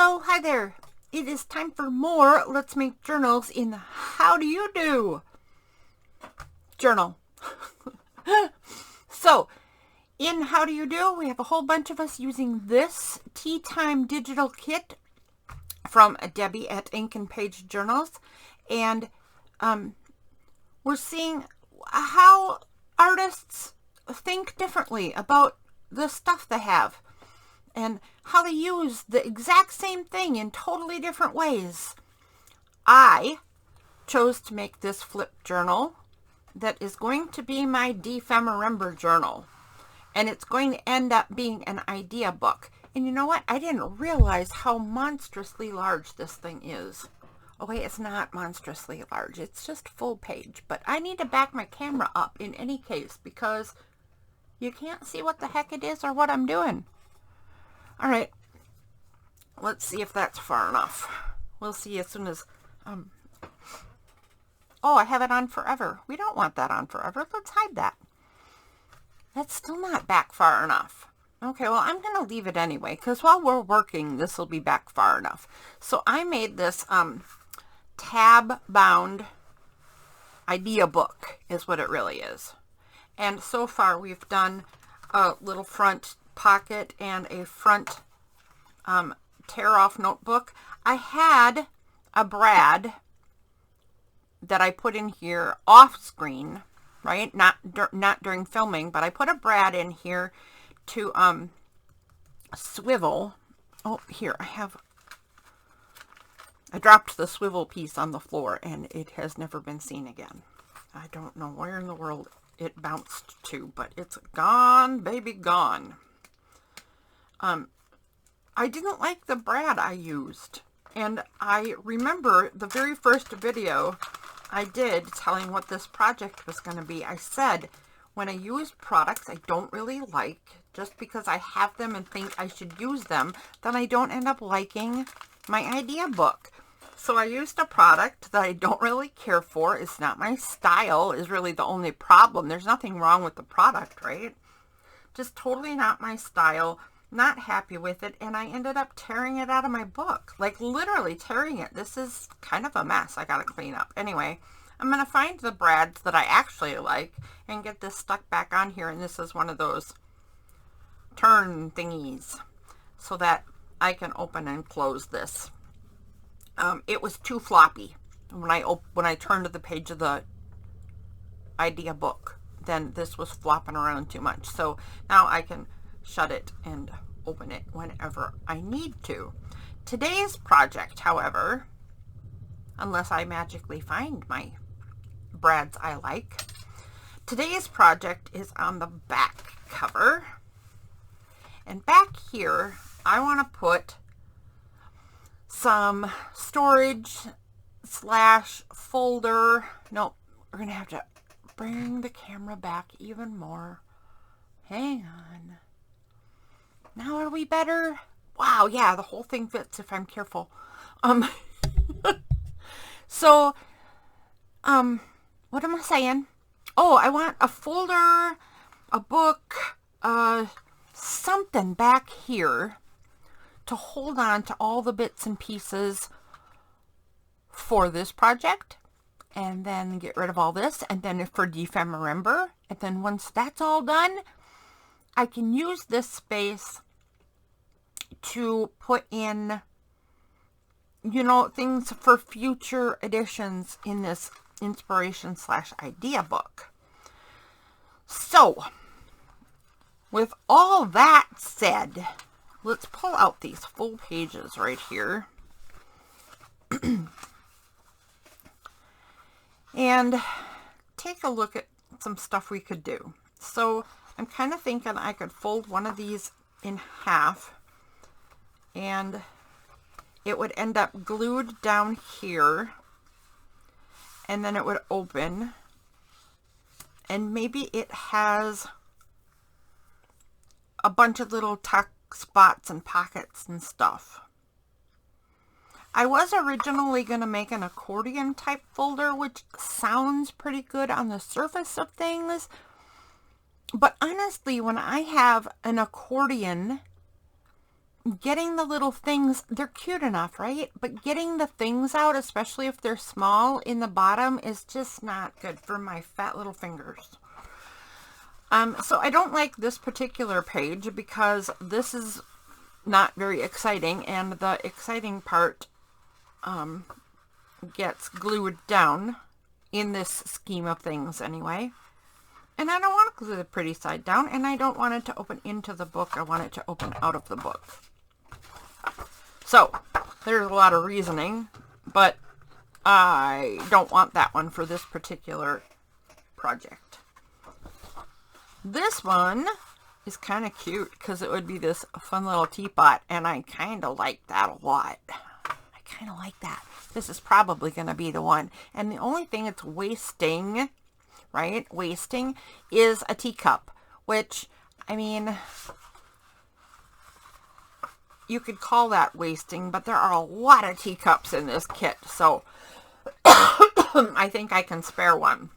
Hello, hi there. It is time for more Let's Make Journals in How Do You Do? Journal. So, in How Do You Do, we have a whole bunch of us using this Tea Time digital kit from Debbie at Ink and Page Journals. And we're seeing how artists think differently about the stuff they have, and how they use the exact same thing in totally different ways. I chose to make this flip journal that is going to be my Defemorember journal. And it's going to end up being an idea book. And you know what? I didn't realize how monstrously large this thing is. Okay, it's not monstrously large. It's just full page. But I need to back my camera up in any case because you can't see what the heck it is or what I'm doing. All right, let's see if that's far enough. We'll see as soon as, oh, I have it on forever. We don't want that on forever. Let's hide that. That's still not back far enough. Okay, well, I'm going to leave it anyway, because while we're working, this will be back far enough. So I made this tab-bound idea book, is what it really is. And so far, we've done a little front pocket and a front tear-off notebook. I had a brad that I put in here off screen, right? Not during filming, but I put a brad in here to swivel. Oh, here I dropped the swivel piece on the floor and it has never been seen again. I don't know where in the world it bounced to, but it's gone, baby, gone. I didn't like the brad I used, and I remember the very first video I did telling what this project was going to be. I said when I use products I don't really like, just because I have them and think I should use them, then I don't end up liking my idea book. So I used a product that I don't really care for. It's not my style is really the only problem. There's nothing wrong with the product, right? Just totally not my style. Not happy with it, and I ended up tearing it out of my book. Like, literally tearing it. This is kind of a mess I gotta clean up. Anyway, I'm gonna find the brads that I actually like and get this stuck back on here, and this is one of those turn thingies so that I can open and close this. It was too floppy when I turned to the page of the idea book. Then this was flopping around too much. So now I can shut it and open it whenever I need to. Today's project, however, unless I magically find my brads I like, today's project is on the back cover. And back here, I want to put some storage / folder. Nope, we're going to have to bring the camera back even more. Hang on. Now are we better? Wow, yeah, the whole thing fits if I'm careful. So, what am I saying? Oh, I want a folder, a book, something back here to hold on to all the bits and pieces for this project, and then get rid of all this, and then for Defemorember, and then once that's all done, I can use this space to put in, you know, things for future editions in this inspiration / idea book. So, with all that said, let's pull out these full pages right here. And take a look at some stuff we could do. So, I'm kind of thinking I could fold one of these in half and it would end up glued down here, and then it would open, and maybe it has a bunch of little tuck spots and pockets and stuff. I was originally going to make an accordion type folder, which sounds pretty good on the surface of things. But honestly, when I have an accordion getting the little things, they're cute enough, right? But getting the things out, especially if they're small in the bottom, is just not good for my fat little fingers. So I don't like this particular page because this is not very exciting, and the exciting part gets glued down in this scheme of things anyway. And I don't want to glue the pretty side down, and I don't want it to open into the book. I want it to open out of the book. So there's a lot of reasoning, but I don't want that one for this particular project. This one is kind of cute because it would be this fun little teapot, and I kind of like that a lot. I kind of like that. This is probably going to be the one. And the only thing it's wasting, right, wasting, is a teacup, which, I mean, you could call that wasting, but there are a lot of teacups in this kit, so I think I can spare one.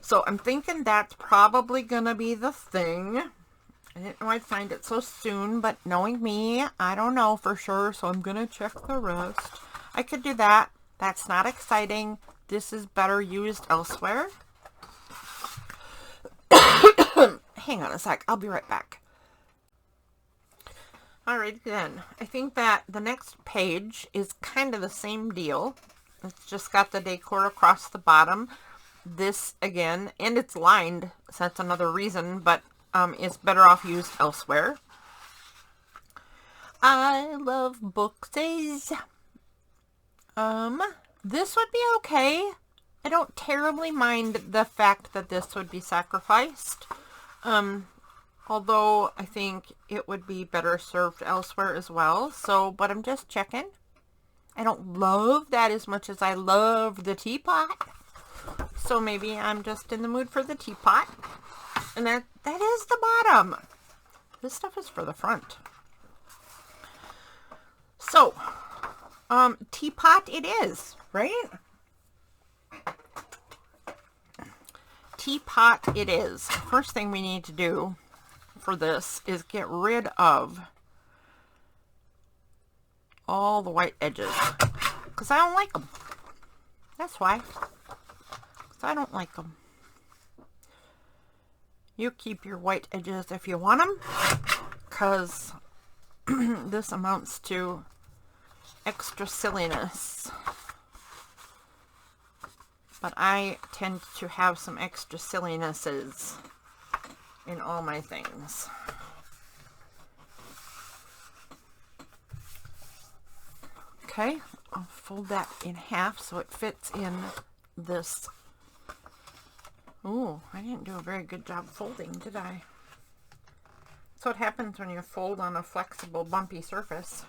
So I'm thinking that's probably going to be the thing. I didn't know I'd find it so soon, but knowing me, I don't know for sure, so I'm going to check the rest. I could do that. That's not exciting. This is better used elsewhere. Hang on a sec. I'll be right back. Alright then. I think that the next page is kind of the same deal. It's just got the decor across the bottom. This again, and it's lined, so that's another reason, but it's better off used elsewhere. I love bookses. This would be okay. I don't terribly mind the fact that this would be sacrificed. Although I think it would be better served elsewhere as well. So, but I'm just checking. I don't love that as much as I love the teapot. So maybe I'm just in the mood for the teapot. And that is the bottom. This stuff is for the front. So, teapot it is, right? Teapot it is. First thing we need to do for this is get rid of all the white edges. Because I don't like them. That's why. I don't like them. You keep your white edges if you want them, because this amounts to extra silliness. But I tend to have some extra sillinesses in all my things. Okay, I'll fold that in half so it fits in this. Ooh, I didn't do a very good job folding, did I? That's what happens when you fold on a flexible, bumpy surface.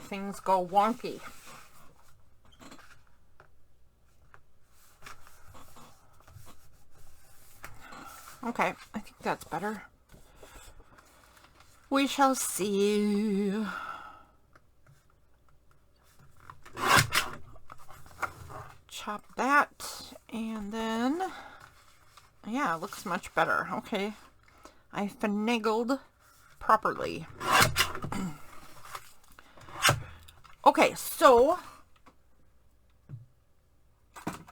Things go wonky. Okay, I think that's better. We shall see. Chop that, and then, yeah, it looks much better. Okay, I finagled properly. Okay, so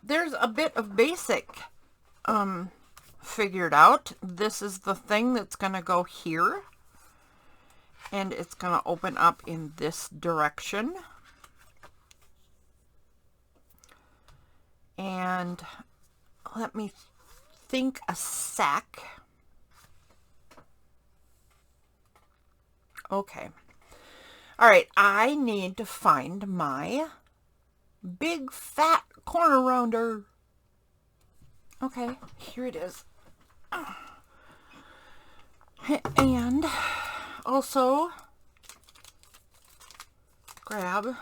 there's a bit of basic figured out. This is the thing that's going to go here, and it's going to open up in this direction. And let me think a sec. Okay. All right, I need to find my big fat corner rounder. Okay, here it is. And also grab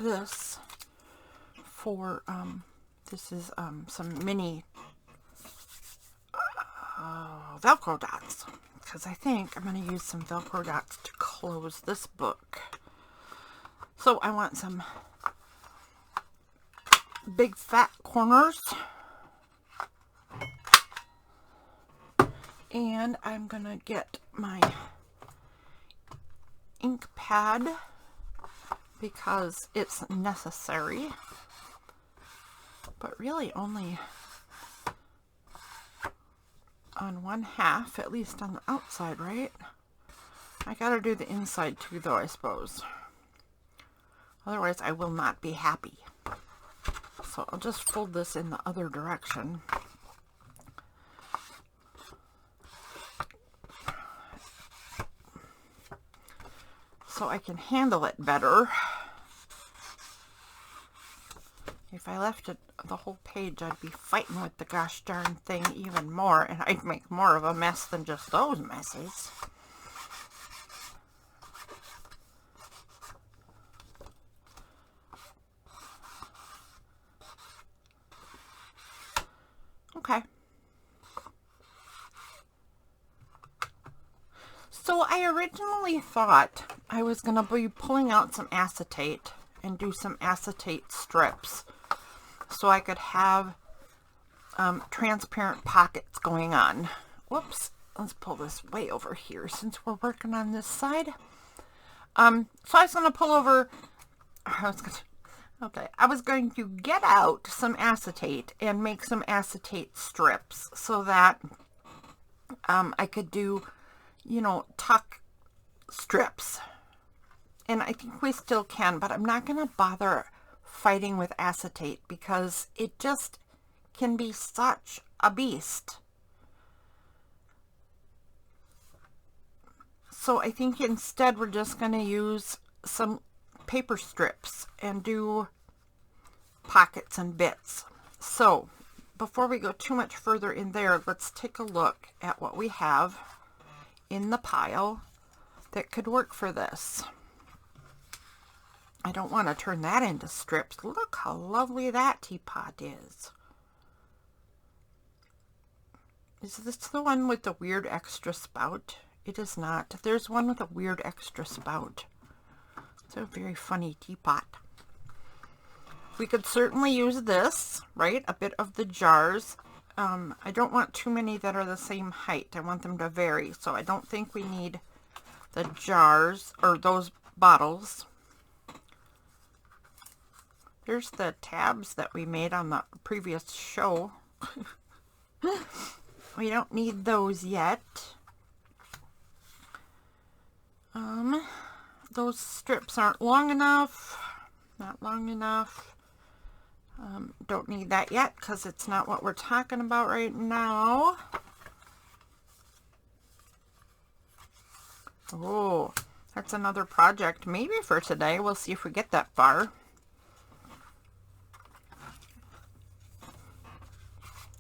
this for this is some mini Velcro dots, because I think I'm going to use some Velcro dots to close this book. So I want some big fat corners, and I'm going to get my ink pad because it's necessary, but really only on one half, at least on the outside, right? I gotta do the inside too, though, I suppose. Otherwise, I will not be happy. So I'll just fold this in the other direction. So I can handle it better. If I left it the whole page, I'd be fighting with the gosh darn thing even more, and I'd make more of a mess than just those messes. Okay. So I originally thought I was going to be pulling out some acetate and do some acetate strips so I could have transparent pockets going on. Whoops, let's pull this way over here since we're working on this side. So I was going to pull over, I was going to get out some acetate and make some acetate strips so that I could do, you know, tuck strips. And I think we still can, but I'm not going to bother fighting with acetate because it just can be such a beast. So I think instead we're just going to use some paper strips and do pockets and bits. So before we go too much further in there, let's take a look at what we have in the pile that could work for this. I don't want to turn that into strips. Look how lovely that teapot is. Is this the one with the weird extra spout? It is not. There's one with a weird extra spout. It's a very funny teapot. We could certainly use this, right? A bit of the jars. I don't want too many that are the same height. I want them to vary. So I don't think we need the jars or those bottles. Here's the tabs that we made on the previous show. We don't need those yet. Those strips aren't long enough. Not long enough. Don't need that yet because it's not what we're talking about right now. Oh, that's another project maybe for today. We'll see if we get that far.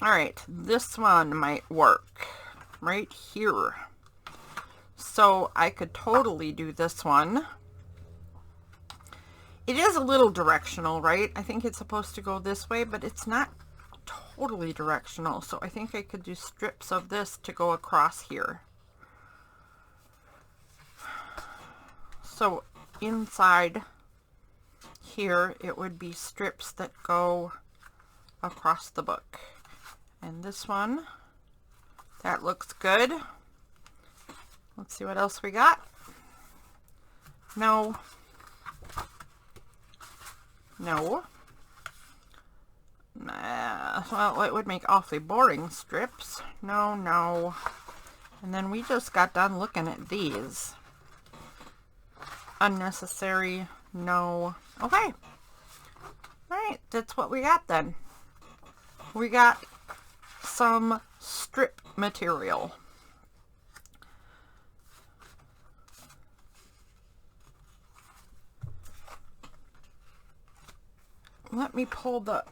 All right, this one might work right here. So I could totally do this one. It is a little directional, right? I think it's supposed to go this way, but it's not totally directional. So I think I could do strips of this to go across here. So inside here, it would be strips that go across the book. And this one, that looks good. Let's see what else we got. No. No. Nah. Well, it would make awfully boring strips. No, no. And then we just got done looking at these. Unnecessary. No. Okay. Alright, that's what we got then. We got some strip material. Let me pull the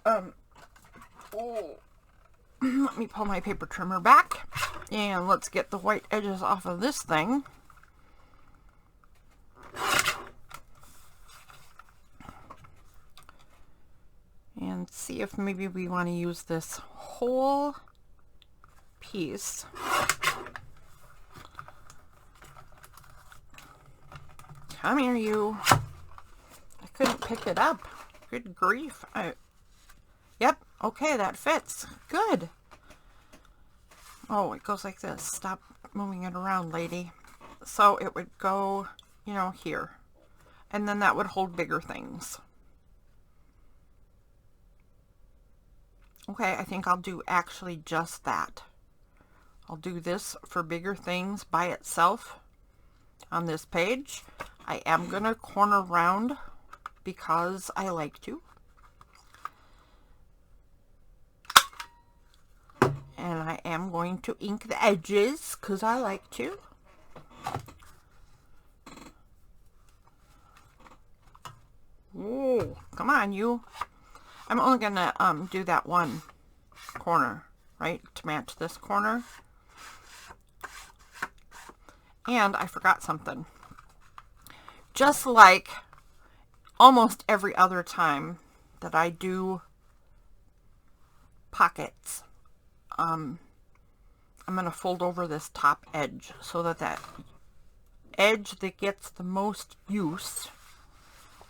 let me pull my paper trimmer back and let's get the white edges off of this thing. And see if maybe we want to use this whole piece. Come here, you. I couldn't pick it up. Good grief. Yep, okay, that fits. Good. Oh, it goes like this. Stop moving it around, lady. So it would go you know, here. And then that would hold bigger things. Okay, I think I'll do actually just that. I'll do this for bigger things by itself on this page. I am going to corner round because I like to. And I am going to ink the edges because I like to. Whoa, come on, you. I'm only going to do that one corner, right, to match this corner. And I forgot something. Just like almost every other time that I do pockets, I'm going to fold over this top edge so that that edge that gets the most use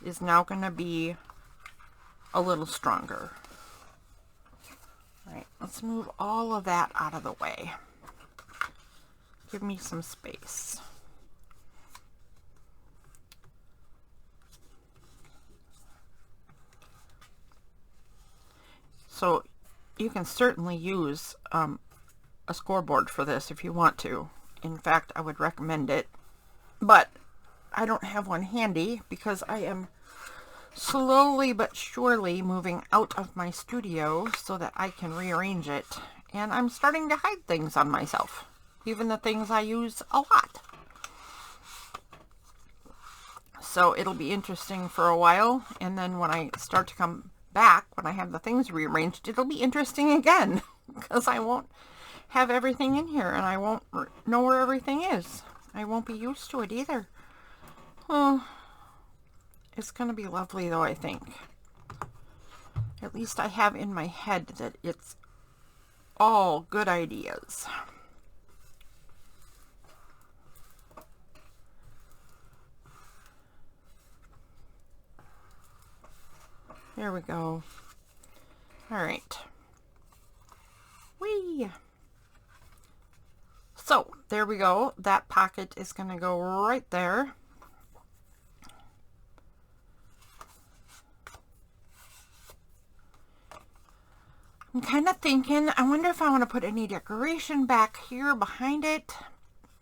is now going to be a little stronger. All right, let's move all of that out of the way. Give me some space. So you can certainly use a scoreboard for this if you want to. In fact, I would recommend it. But I don't have one handy because I am slowly but surely moving out of my studio so that I can rearrange it. And I'm starting to hide things on myself, even the things I use a lot. So it'll be interesting for a while, and then when I start to come back, when I have the things rearranged, it'll be interesting again because I won't have everything in here and I won't know where everything is. I won't be used to it either. Oh, it's going to be lovely though, I think. At least I have in my head that it's all good ideas. There we go. All right. Whee! So, there we go. That pocket is going to go right there. I'm kind of thinking, I wonder if I want to put any decoration back here behind it,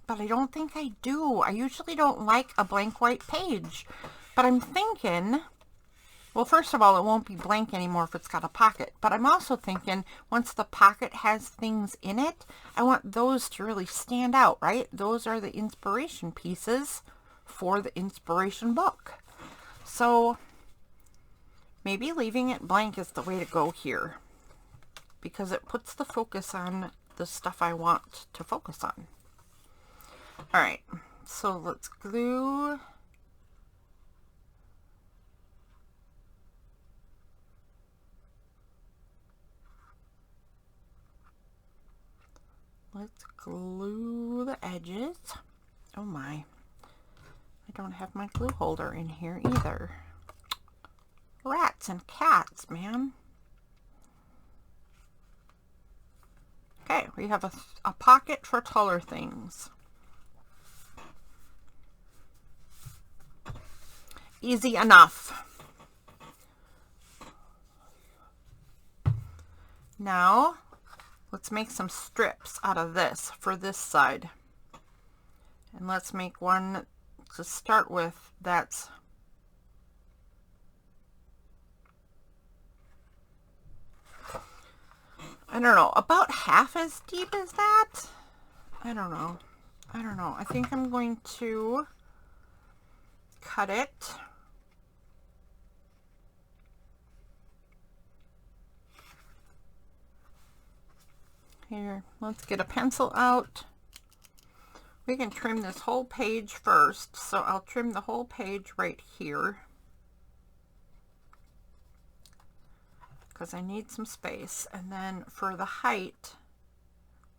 but I don't think I do. I usually don't like a blank white page, but I'm thinking, well, first of all, it won't be blank anymore if it's got a pocket, but I'm also thinking once the pocket has things in it, I want those to really stand out, right? Those are the inspiration pieces for the inspiration book. So maybe leaving it blank is the way to go here, because it puts the focus on the stuff I want to focus on. All right, so let's glue. Let's glue the edges. Oh my, I don't have my glue holder in here either. Rats and cats, man. Okay, we have a pocket for taller things. Easy enough. Now, let's make some strips out of this for this side. And let's make one to start with that's I don't know, about half as deep as that? I don't know. I think I'm going to cut it. Here, let's get a pencil out. We can trim this whole page first, so I'll trim the whole page right here because I need some space. And then for the height,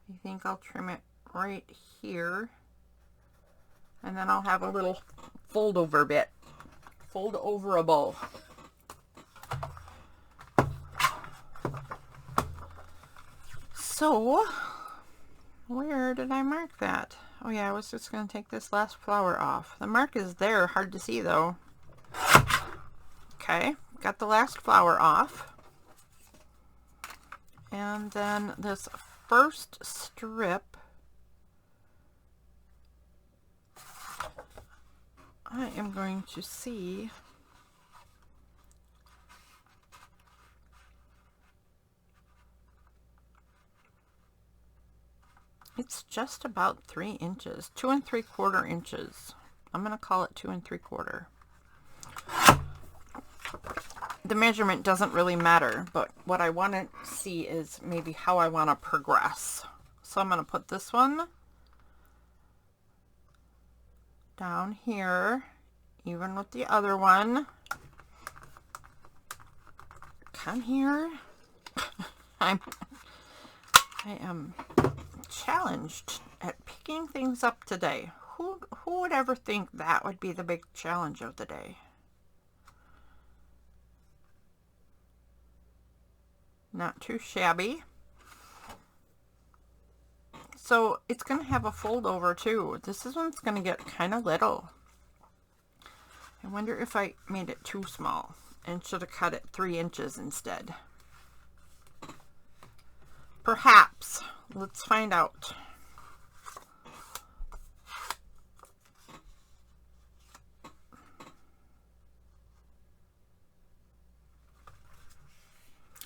I think I'll trim it right here, and then I'll have a little fold over bit, fold overable. So where did I mark that? Oh yeah, I was just going to take this last flower off. The mark is there, hard to see though. Okay, got the last flower off. And then this first strip, I am going to see it's just about 3 inches, 2 3/4 inches. I'm going to call it 2 3/4. The measurement doesn't really matter, but what I want to see is maybe how I want to progress. So I'm going to put this one down here, even with the other one. Come here. I am challenged at picking things up today. Who would ever think that would be the big challenge of the day? Not too shabby. So it's going to have a fold over too. This one's going to get kind of little. I wonder if I made it too small and should have cut it 3 inches instead. Perhaps. Let's find out.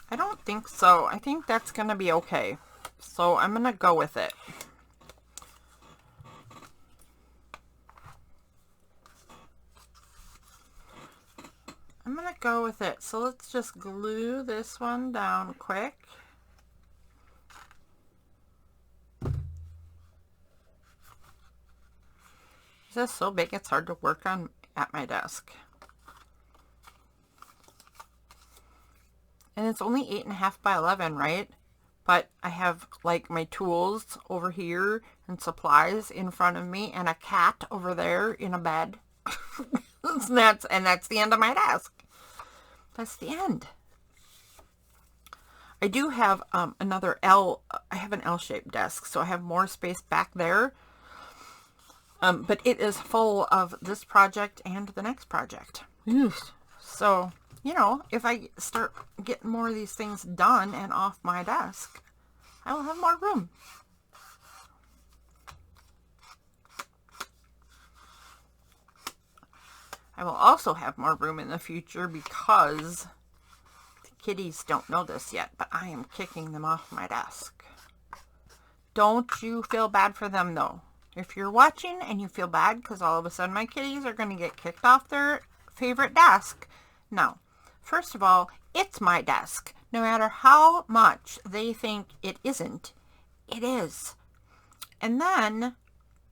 I don't think so. I think that's going to be okay. So I'm going to go with it. I'm going to go with it. So let's just glue this one down quick. This is so big it's hard to work on at my desk. And it's only 8.5 by 11, right? But I have like my tools over here and supplies in front of me and a cat over there in a bed. And that's the end of my desk. That's the end. I do have another L. I have an L-shaped desk, so I have more space back there. But it is full of this project and the next project. So, you know, if I start getting more of these things done and off my desk, I will have more room. I will also have more room in the future because the kitties don't know this yet, but I am kicking them off my desk. Don't you feel bad for them though. If you're watching and you feel bad because all of a sudden my kitties are going to get kicked off their favorite desk, no. First of all, it's my desk. No matter how much they think it isn't, it is. And then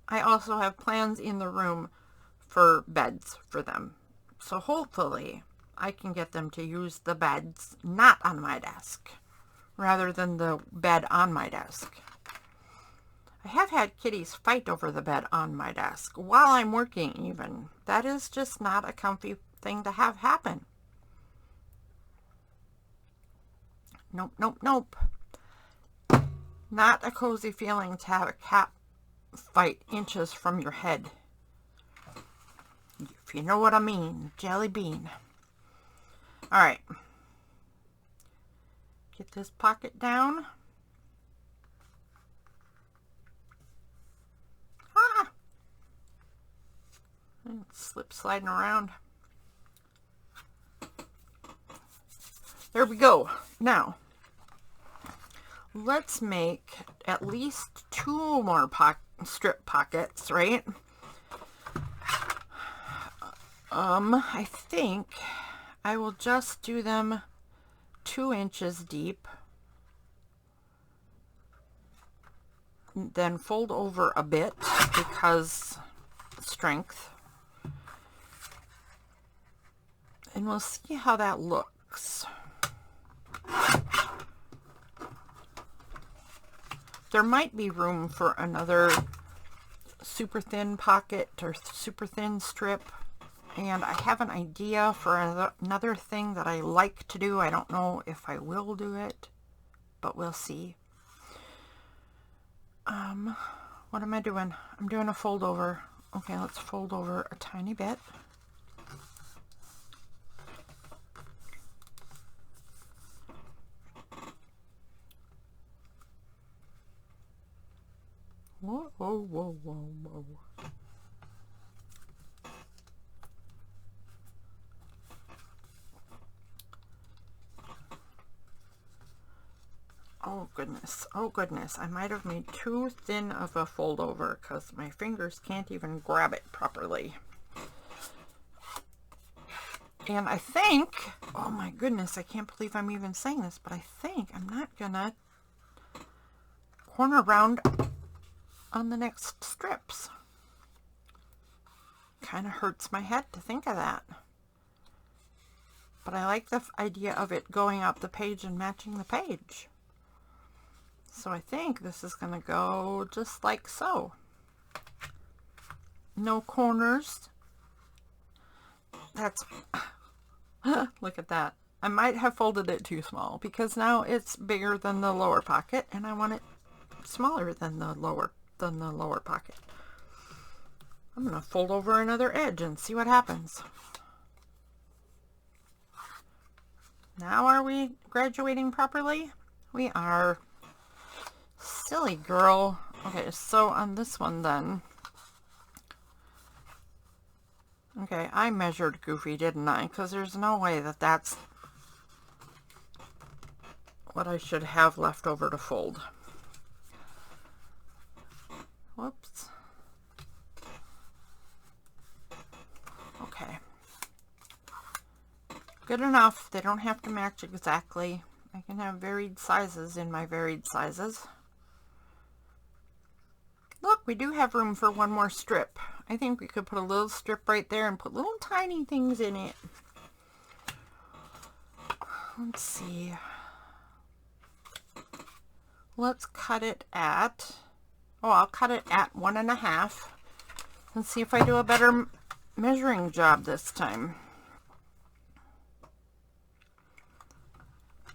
I also have plans in the room for beds for them. So hopefully I can get them to use the beds not on my desk rather than the bed on my desk. I have had kitties fight over the bed on my desk while I'm working even. That is just not a comfy thing to have happen. Nope, nope, nope. Not a cozy feeling to have a cat fight inches from your head. If you know what I mean, jelly bean. All right. Get this pocket down. Ah! And slip sliding around. There we go. Now, let's make at least 2 more strip pockets, right? I think I will just do them 2 inches deep, then fold over a bit because strength, and we'll see how that looks. There might be room for another super thin pocket or super thin strip, and I have an idea for another thing that I like to do. I don't know if I will do it, but we'll see. What am I doing? I'm doing a fold over. Okay, let's fold over a tiny bit. Whoa, whoa, whoa, whoa, whoa. Oh goodness, oh goodness. I might have made too thin of a fold over because my fingers can't even grab it properly. And I think, oh my goodness, I can't believe I'm even saying this, but I think I'm not gonna corner round on the next strips. Kind of hurts my head to think of that. But I like the idea of it going up the page and matching the page. So I think this is going to go just like so. No corners. That's, look at that. I might have folded it too small because now it's bigger than the lower pocket and I want it smaller than the lower pocket. I'm going to fold over another edge and see what happens. Now are we graduating properly? We are. Silly girl. Okay, so on this one then. Okay, I measured goofy, didn't I? Because there's no way that that's what I should have left over to fold. Whoops. Okay. Good enough. They don't have to match exactly. I can have varied sizes in my varied sizes. Look, we do have room for one more strip. I think we could put a little strip right there and put little tiny things in it. Let's see. Let's cut it at, oh, I'll cut it at 1.5. Let's see if I do a better measuring job this time.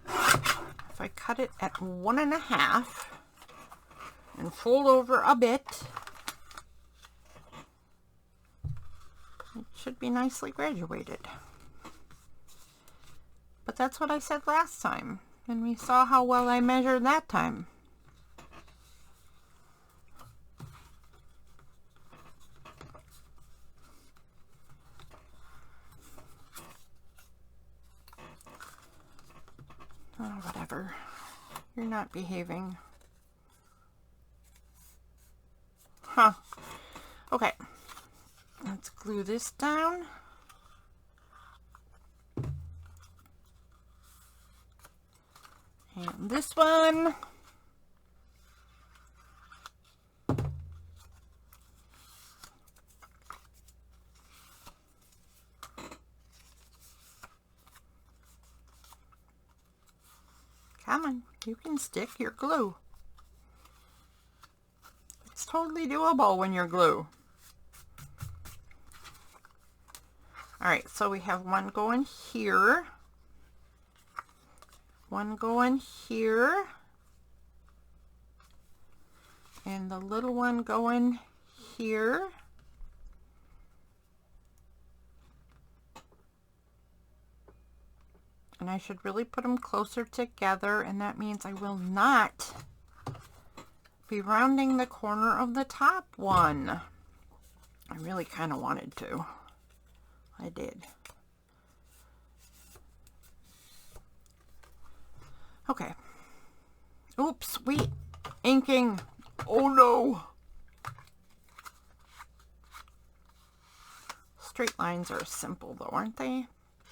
If I cut it at 1.5 and fold over a bit, it should be nicely graduated. But that's what I said last time, and we saw how well I measured that time. Oh, whatever. You're not behaving. Huh. Okay. Let's glue this down. And this one. Come on, you can stick your glue. It's totally doable when you're glue. Alright, so we have one going here, one going here, and the little one going here. And I should really put them closer together, and that means I will not be rounding the corner of the top one. I really kind of wanted to. I did. Okay. Oops, wait. Inking. Oh no. Straight lines are simple though, aren't they?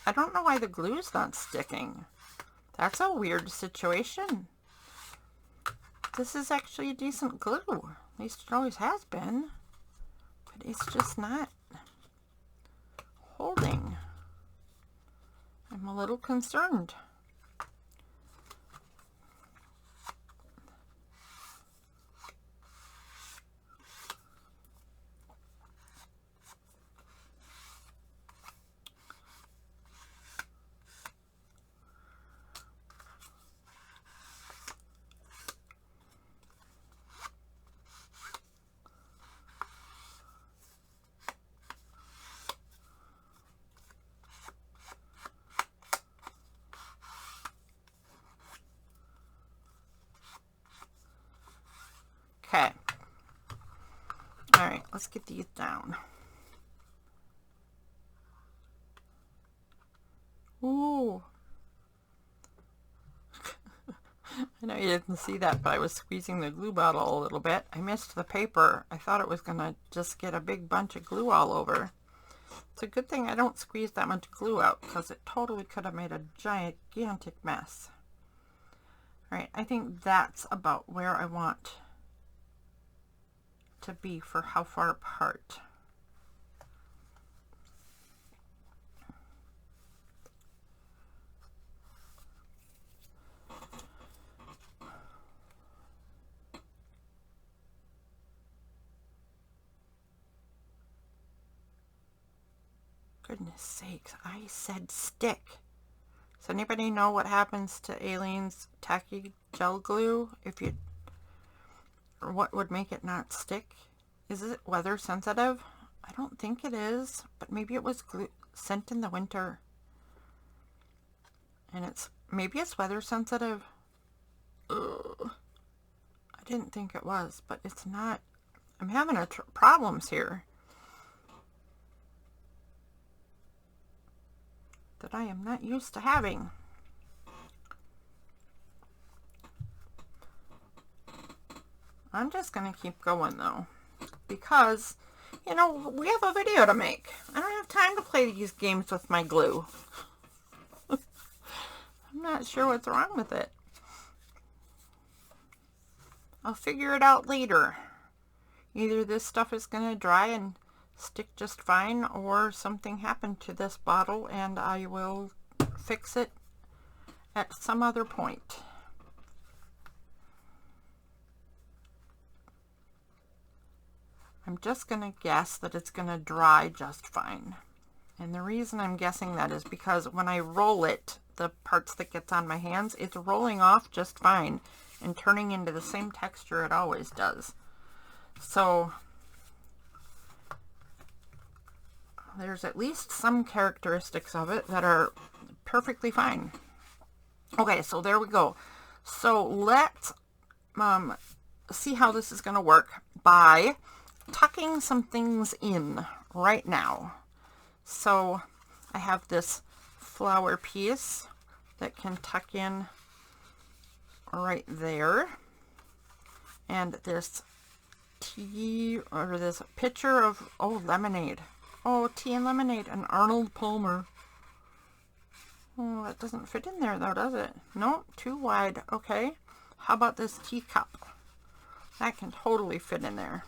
I don't know why the glue's not sticking. That's a weird situation. This is actually a decent glue. At least it always has been. But it's just not holding. I'm a little concerned. let's get these down. Ooh. I know you didn't see that, but I was squeezing the glue bottle a little bit. I missed the paper. I thought it was going to just get a big bunch of glue all over. It's a good thing I don't squeeze that much glue out, because it totally could have made a gigantic mess. Alright, I think that's about where I want to be for how far apart. Goodness sakes, I said stick. Does anybody know what happens to Aleene's tacky gel glue or what would make it not stick? Is it weather sensitive? I don't think it is, but maybe it was sent in the winter. And maybe it's weather sensitive. Ugh. I didn't think it was, but it's not. I'm having problems here that I am not used to having. I'm just going to keep going though, because, you know, we have a video to make. I don't have time to play these games with my glue. I'm not sure what's wrong with it. I'll figure it out later. Either this stuff is going to dry and stick just fine, or something happened to this bottle and I will fix it at some other point. I'm just going to guess that it's going to dry just fine. And the reason I'm guessing that is because when I roll it, the parts that gets on my hands, it's rolling off just fine and turning into the same texture it always does. So there's at least some characteristics of it that are perfectly fine. Okay, so there we go. So let's see how this is going to work by tucking some things in right now. So I have this flower piece that can tuck in right there, and this this pitcher of lemonade. Oh, tea and lemonade, and Arnold Palmer. Oh, that doesn't fit in there though, does it? Nope, too wide. Okay, how about this teacup? That can totally fit in there.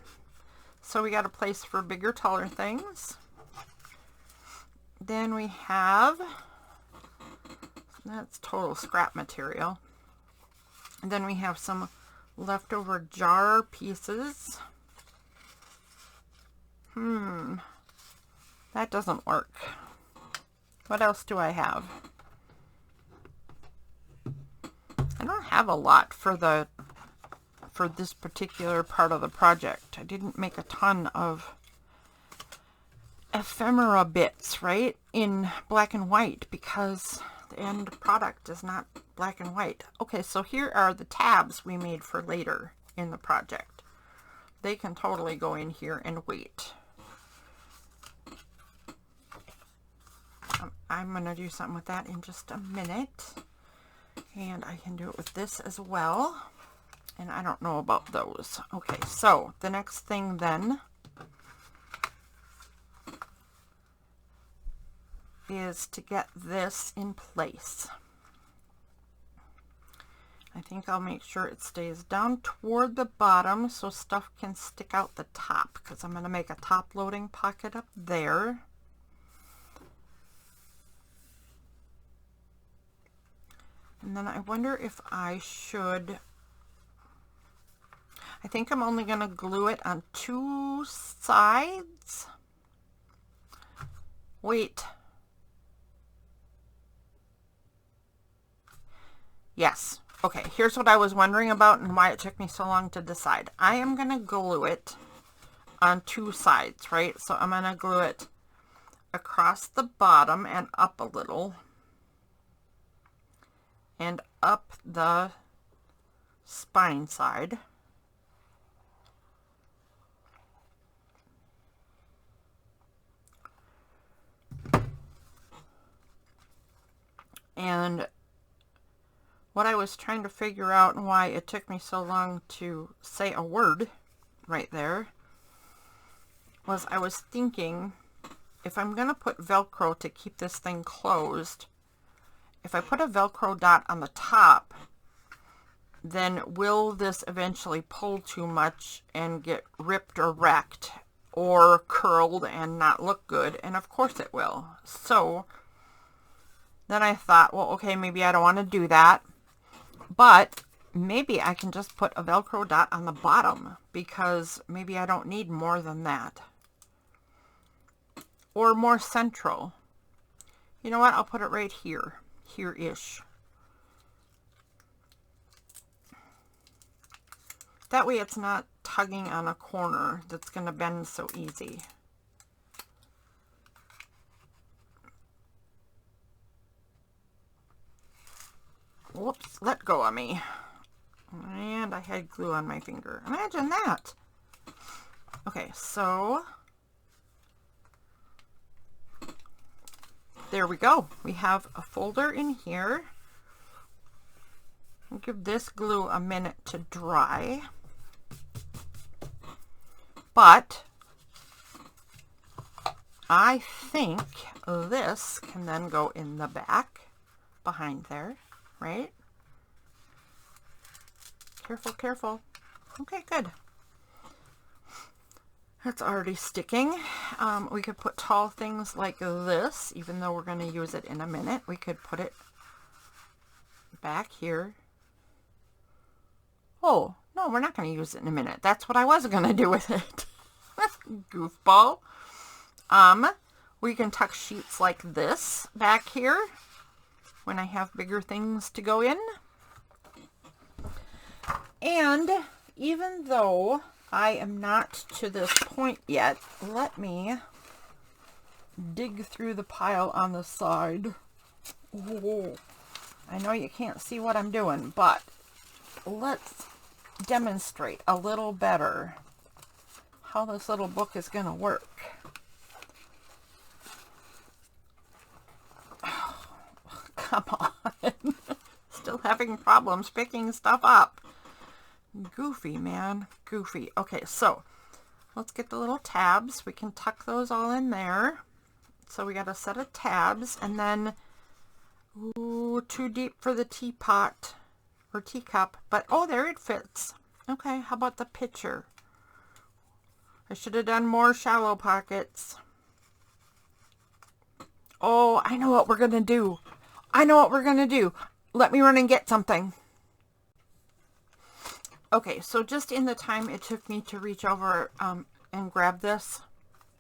So we got a place for bigger, taller things. Then we have, that's total scrap material. And then we have some leftover jar pieces. That doesn't work. What else do I have? I don't have a lot for this particular part of the project. I didn't make a ton of ephemera bits, right, in black and white, because the end product is not black and white. Okay, so here are the tabs we made for later in the project. They can totally go in here and wait. I'm going to do something with that in just a minute. And I can do it with this as well. And I don't know about those. Okay, so the next thing then is to get this in place. I think I'll make sure it stays down toward the bottom so stuff can stick out the top, because I'm going to make a top loading pocket up there. And then I wonder if I should, I think I'm only going to glue it on 2 sides. Wait. Yes. Okay, here's what I was wondering about and why it took me so long to decide. I am going to glue it on 2 sides, right? So I'm going to glue it across the bottom and up a little, and up the spine side. And what I was trying to figure out and why it took me so long to say a word right there was I was thinking, if I'm going to put Velcro to keep this thing closed, if I put a Velcro dot on the top, then will this eventually pull too much and get ripped or wrecked or curled and not look good? And of course it will. So then I thought, well, okay, maybe I don't want to do that. But maybe I can just put a Velcro dot on the bottom, because maybe I don't need more than that. Or more central. You know what? I'll put it right here. Here-ish. That way it's not tugging on a corner that's going to bend so easy. Whoops, let go of me. And I had glue on my finger. Imagine that. Okay, so there we go. We have a folder in here. I'll give this glue a minute to dry. But I think this can then go in the back behind there. Right? Careful, careful. Okay, good. That's already sticking. We could put tall things like this, even though we're going to use it in a minute. We could put it back here. Oh, no, we're not going to use it in a minute. That's what I was going to do with it. Goofball. We can tuck sheets like this back here when I have bigger things to go in. And even though I am not to this point yet, let me dig through the pile on the side. Whoa. I know you can't see what I'm doing, but let's demonstrate a little better how this little book is going to work. Come on. Still having problems picking stuff up. Goofy, man. Goofy. Okay, so let's get the little tabs. We can tuck those all in there. So we got a set of tabs, and then, ooh, too deep for the teapot or teacup, but oh, there it fits. Okay, how about the pitcher? I should have done more shallow pockets. Oh, I know what we're going to do. I know what we're going to do. Let me run and get something. Okay, so just in the time it took me to reach over and grab this,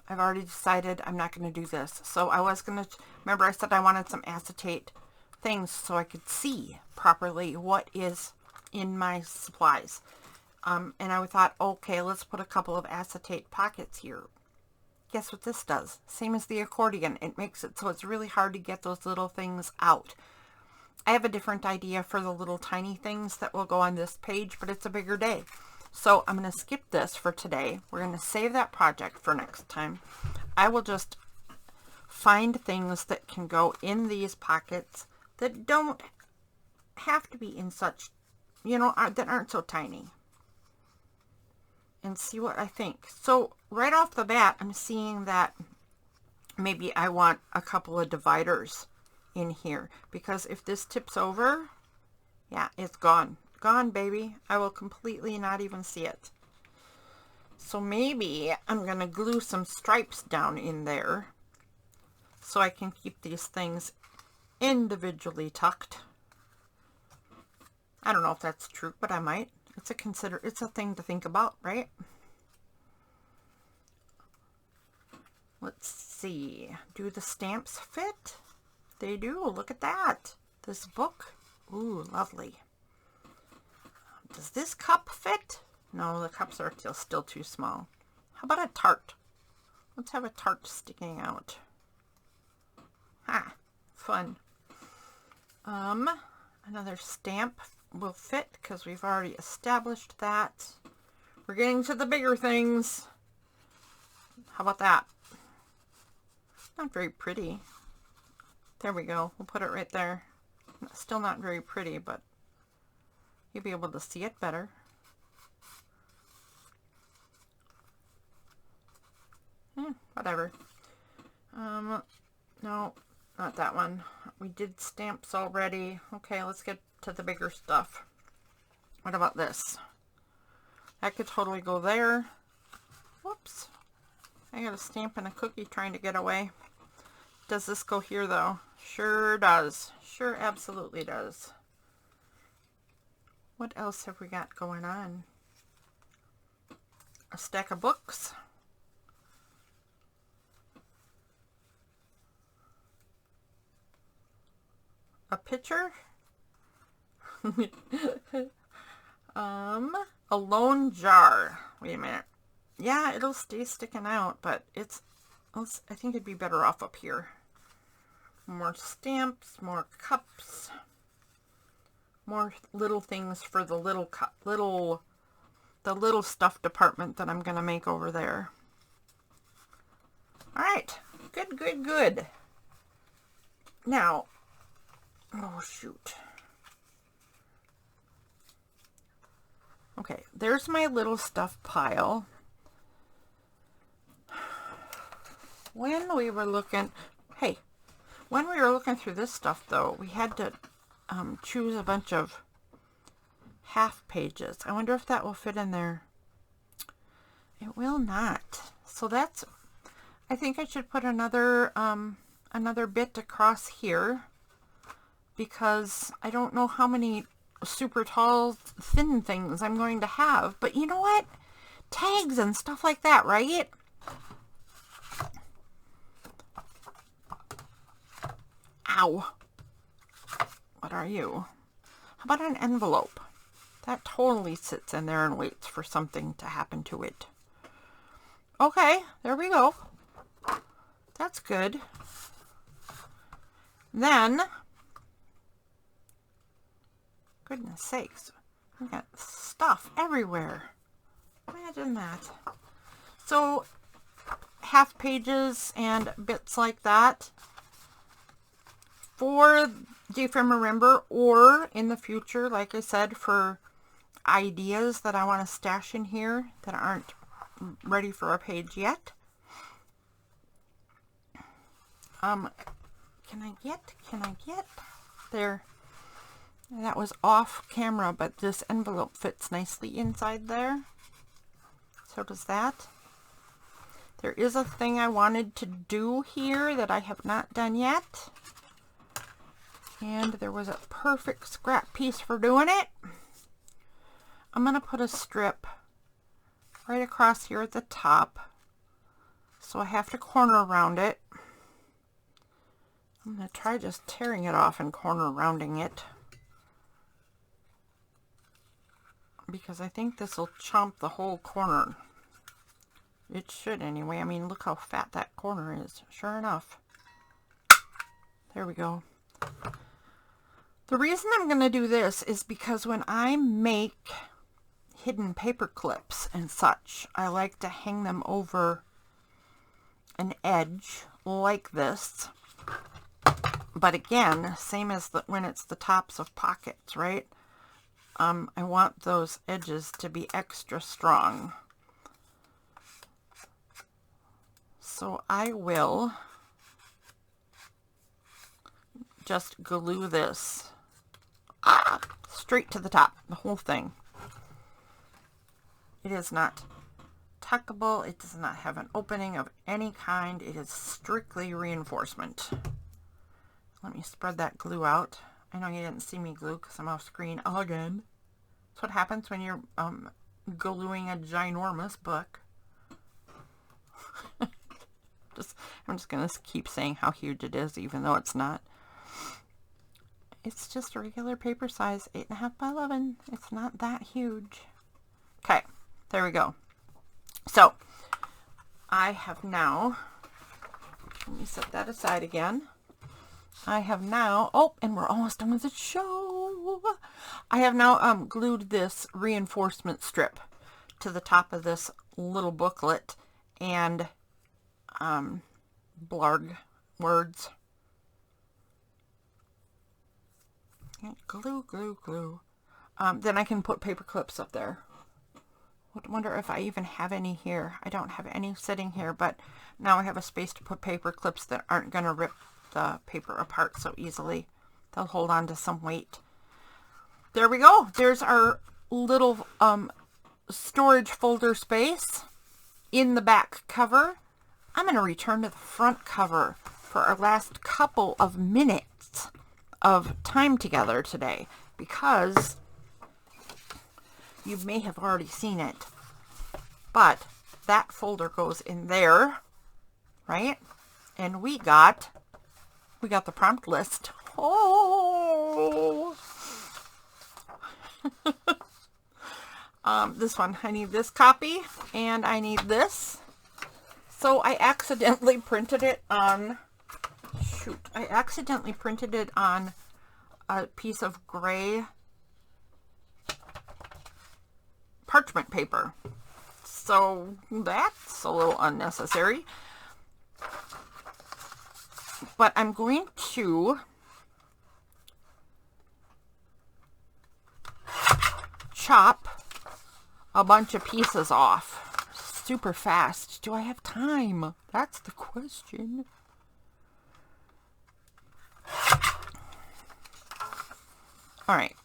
I've already decided I'm not going to do this. So I was going to, remember I said I wanted some acetate things so I could see properly what is in my supplies. And I thought, okay, let's put a couple of acetate pockets here. Guess what this does? Same as the accordion. It makes it so it's really hard to get those little things out. I have a different idea for the little tiny things that will go on this page, but it's a bigger day. So I'm going to skip this for today. We're going to save that project for next time. I will just find things that can go in these pockets that don't have to be in such, you know, that aren't so tiny. And see what I think. So right off the bat, I'm seeing that maybe I want a couple of dividers in here, because if this tips over, yeah, it's gone. Gone, baby. I will completely not even see it. So maybe I'm going to glue some stripes down in there so I can keep these things individually tucked. I don't know if that's true, but I might. It's a thing to think about, right? Let's see. Do the stamps fit? They do. Look at that. This book. Ooh, lovely. Does this cup fit? No, the cups are still too small. How about a tart? Let's have a tart sticking out. Ha! Fun. Another stamp will fit because we've already established that. We're getting to the bigger things. How about that? Not very pretty. There we go. We'll put it right there. Still not very pretty, but you'll be able to see it better. Whatever. No, not that one. We did stamps already. Okay, let's get to the bigger stuff. What about this? That could totally go there. Whoops. I got a stamp and a cookie trying to get away. Does this go here though? Sure does. Sure absolutely does. What else have we got going on? A stack of books. A picture. A lone jar. Wait a minute. Yeah, it'll stay sticking out, but I think it'd be better off up here. More stamps, more cups, more little things for the little stuff department that I'm gonna make over there. All right, good, good, good. Now, oh shoot. Okay, there's my little stuff pile. When we were looking through this stuff though, we had to choose a bunch of half pages. I wonder if that will fit in there. It will not. So that's, I think I should put another bit across here, because I don't know how many super tall thin things I'm going to have. But you know what? Tags and stuff like that, right? Ow. What are you? How about an envelope? That totally sits in there and waits for something to happen to it. Okay, there we go. That's good. Then, goodness sakes, we got stuff everywhere. Imagine that. So, half pages and bits like that for Do You Remember, or in the future, like I said, for ideas that I want to stash in here that aren't ready for a page yet. Can I get there? That was off camera, but this envelope fits nicely inside there. So does that. There is a thing I wanted to do here that I have not done yet. And there was a perfect scrap piece for doing it. I'm going to put a strip right across here at the top. So I have to corner around it. I'm going to try just tearing it off and corner rounding it, because I think this will chomp the whole corner. It should anyway. I mean, look how fat that corner is. Sure enough. There we go. The reason I'm going to do this is because when I make hidden paper clips and such, I like to hang them over an edge like this. But again, same as when it's the tops of pockets, right? I want those edges to be extra strong. So I will just glue this straight to the top, the whole thing. It is not tuckable. It does not have an opening of any kind. It is strictly reinforcement. Let me spread that glue out. I know you didn't see me glue because I'm off screen again. That's what happens when you're gluing a ginormous book. I'm just going to keep saying how huge it is, even though it's not. It's just a regular paper size, 8.5 by 11. It's not that huge. Okay, there we go. So, I have now, let me set that aside again. I have now, oh, and we're almost done with the show. I have now glued this reinforcement strip to the top of this little booklet and blarg words. second. Glue, glue, glue. Then I can put paper clips up there. I wonder if I even have any here. I don't have any sitting here, but now I have a space to put paper clips that aren't going to rip the paper apart so easily. They'll hold on to some weight. There we go. There's our little storage folder space in the back cover. I'm going to return to the front cover for our last couple of minutes of time together today, because you may have already seen it, but that folder goes in there, right? And we got the prompt list. Oh, this one, I need this copy and I need this. So I accidentally printed it on, I accidentally printed it on a piece of gray parchment paper. So that's a little unnecessary. But I'm going to chop a bunch of pieces off super fast. Do I have time? That's the question. All right.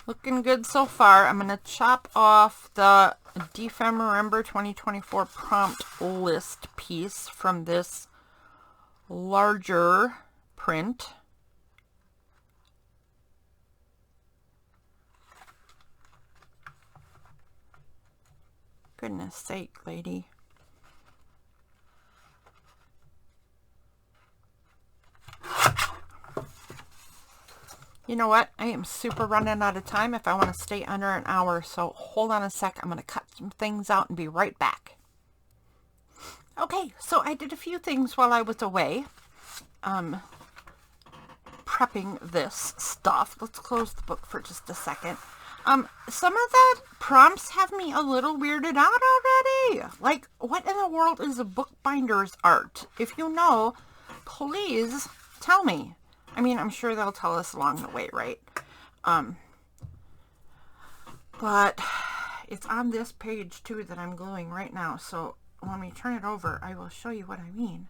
Looking good so far. I'm going to chop off the Defemember 2024 prompt list piece from this larger print. Goodness sake, lady. You know what? I am super running out of time if I want to stay under an hour, so hold on a sec. I'm going to cut some things out and be right back. Okay, so I did a few things while I was away, prepping this stuff. Let's close the book for just a second. Some of the prompts have me a little weirded out already. Like, what in the world is a bookbinder's art? If you know, please tell me. I mean, I'm sure they'll tell us along the way, right? But it's on this page too that I'm gluing right now. So when we turn it over, I will show you what I mean.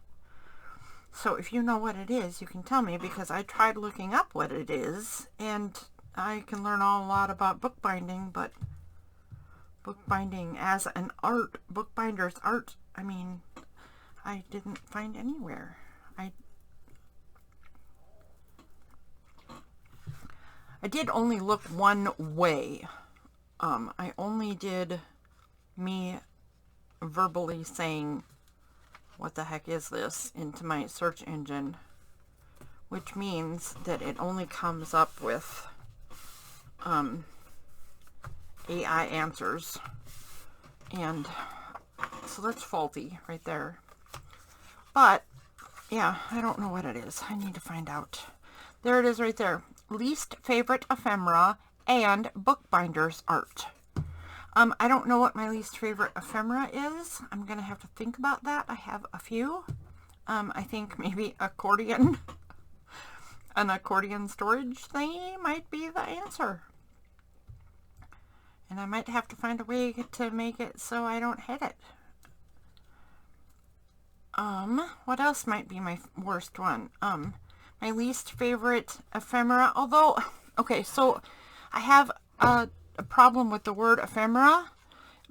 So if you know what it is, you can tell me, because I tried looking up what it is, and I can learn a lot about bookbinding, but bookbinding as an art, bookbinder's art, I mean, I didn't find anywhere. I did only look one way. I only did me verbally saying, what the heck is this, into my search engine, which means that it only comes up with AI answers, and so that's faulty right there. But yeah, I don't know what it is. I need to find out. There it is right there. Least favorite ephemera and bookbinder's art. I don't know what my least favorite ephemera is. I'm gonna have to think about that. I have a few. I think maybe accordion, an accordion storage thingy might be the answer. And I might have to find a way to make it so I don't hit it. What else might be my worst one? My least favorite ephemera, although, okay, so I have a problem with the word ephemera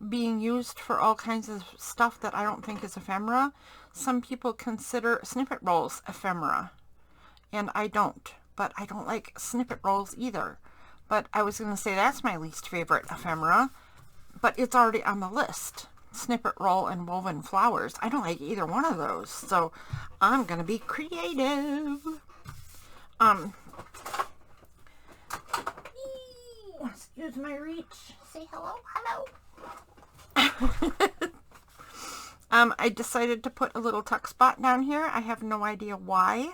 being used for all kinds of stuff that I don't think is ephemera. Some people consider snippet rolls ephemera, and I don't, but I don't like snippet rolls either. But I was going to say that's my least favorite ephemera, but it's already on the list. Snippet roll and woven flowers. I don't like either one of those, so I'm going to be creative. Excuse my reach. Say hello, hello. I decided to put a little tuck spot down here. I have no idea why.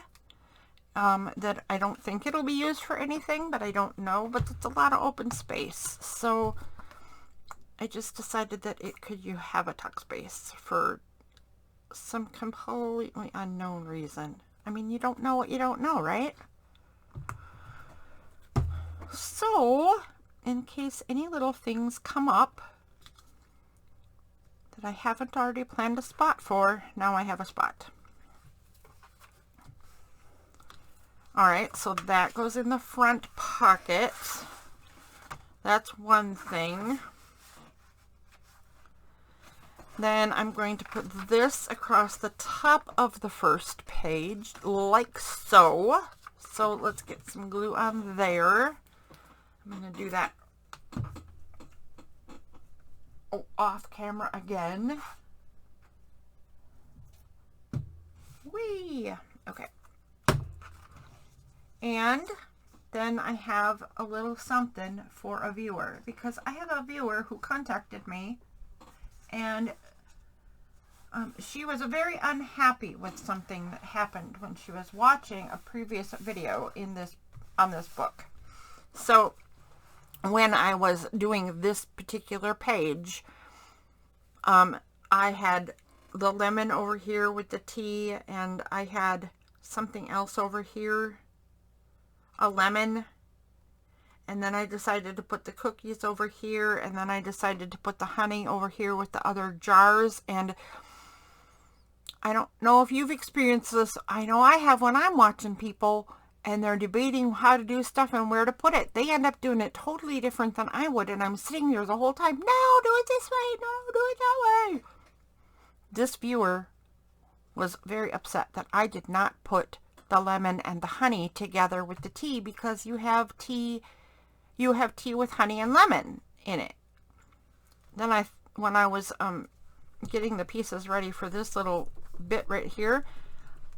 That I don't think it'll be used for anything, but I don't know. But it's a lot of open space, so I just decided that it could have a tuck space for some completely unknown reason. I mean, you don't know what you don't know, right? So, in case any little things come up that I haven't already planned a spot for, now I have a spot. Alright, so that goes in the front pocket. That's one thing. Then I'm going to put this across the top of the first page, like so. So let's get some glue on there. I'm going to do that off camera again. Whee! Okay. And then I have a little something for a viewer, because I have a viewer who contacted me, and she was very unhappy with something that happened when she was watching a previous video on this book. So when I was doing this particular page, I had the lemon over here with the tea, and I had something else over here, a lemon, and then I decided to put the cookies over here, and then I decided to put the honey over here with the other jars. And I don't know if you've experienced this. I know I have when I'm watching people and they're debating how to do stuff and where to put it. They end up doing it totally different than I would, and I'm sitting there the whole time, no, do it this way, no, do it that way. This viewer was very upset that I did not put the lemon and the honey together with the tea, because you have tea with honey and lemon in it. Then when I was getting the pieces ready for this little bit right here,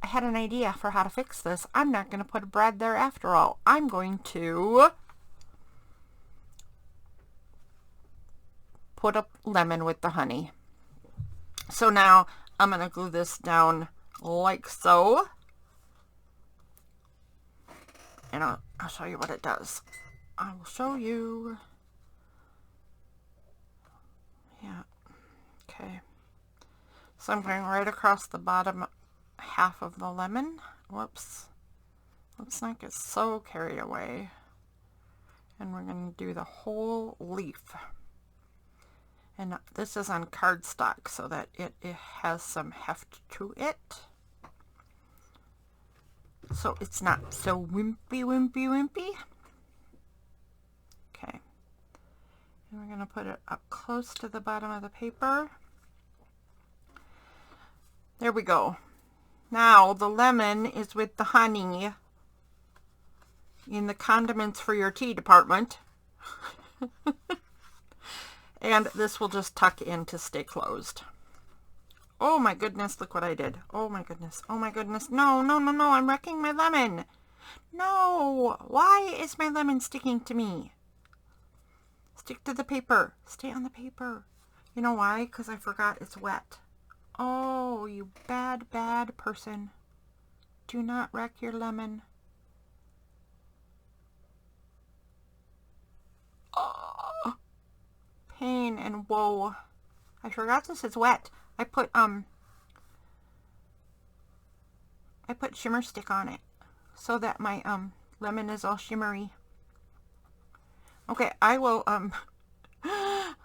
I had an idea for how to fix this. I'm not going to put bread there after all. I'm going to put a lemon with the honey. So now I'm going to glue this down like so. And I'll show you what it does. I will show you. Yeah. Okay. So I'm going right across the bottom half of the lemon. Whoops. Let's not get so carried away. And we're going to do the whole leaf. And this is on cardstock so that it has some heft to it. So it's not so wimpy. Okay. And we're going to put it up close to the bottom of the paper. There we go. Now the lemon is with the honey in the condiments for your tea department. And this will just tuck in to stay closed. Oh my goodness, look what I did. Oh my goodness. Oh my goodness. No, I'm wrecking my lemon. No, why is my lemon sticking to me? Stick to the paper. Stay on the paper. You know why? Because I forgot it's wet. Oh, you bad person. Do not wreck your lemon. Oh, pain and woe. I forgot this is wet. I put shimmer stick on it so that my lemon is all shimmery. Okay, I will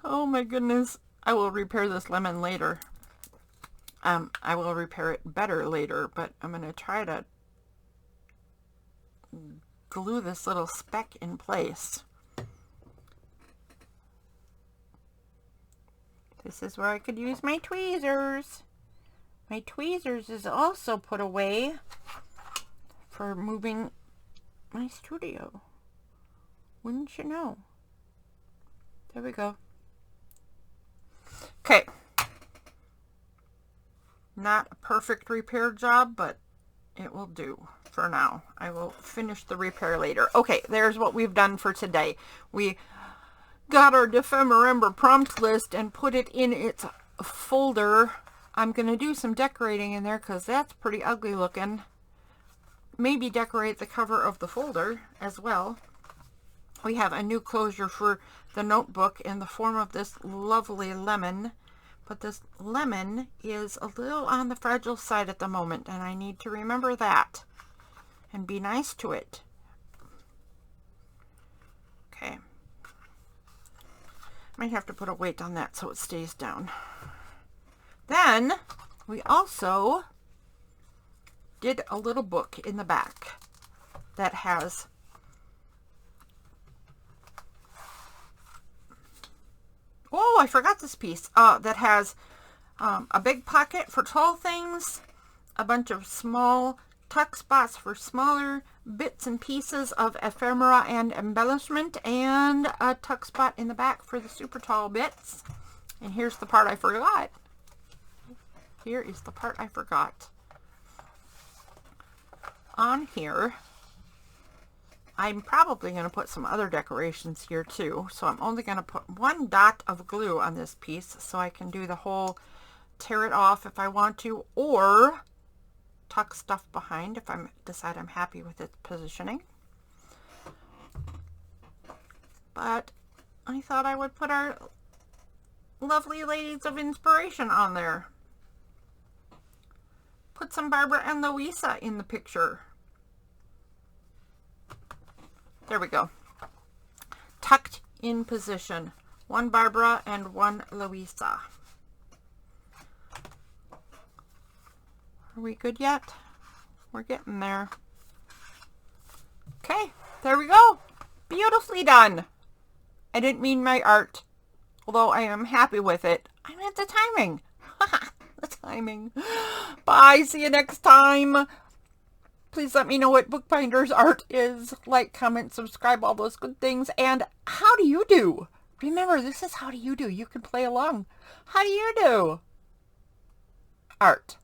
oh my goodness, I will repair this lemon later. I will repair it better later, but I'm going to try to glue this little speck in place. This is where I could use my tweezers. My tweezers is also put away for moving my studio. Wouldn't you know? There we go. Okay. Not a perfect repair job, but it will do for now. I will finish the repair later. Okay, there's what we've done for today. We got our Defemember prompt list and put it in its folder. I'm going to do some decorating in there because that's pretty ugly looking. Maybe decorate the cover of the folder as well. We have a new closure for the notebook in the form of this lovely lemon. But this lemon is a little on the fragile side at the moment, and I need to remember that and be nice to it. Okay. Might have to put a weight on that so it stays down. Then we also did a little book in the back that has I forgot this piece that has a big pocket for tall things, a bunch of small tuck spots for smaller bits and pieces of ephemera and embellishment, and a tuck spot in the back for the super tall bits. And here's the part I forgot. Here is the part I forgot. On here, I'm probably going to put some other decorations here too. So I'm only going to put one dot of glue on this piece so I can do the whole tear it off if I want to, or tuck stuff behind if I decide I'm happy with its positioning. But I thought I would put our lovely ladies of inspiration on there. Put some Barbara and Louisa in the picture. There we go. Tucked in position. One Barbara and one Louisa. Are we good yet? We're getting there. Okay, there we go. Beautifully done. I didn't mean my art, although I am happy with it. I meant the timing. The timing. Bye. See you next time. Please let me know what Bookbinder's art is. Like, comment, subscribe, all those good things. And how do you do? Remember, this is how do you do. You can play along. How do you do? Art.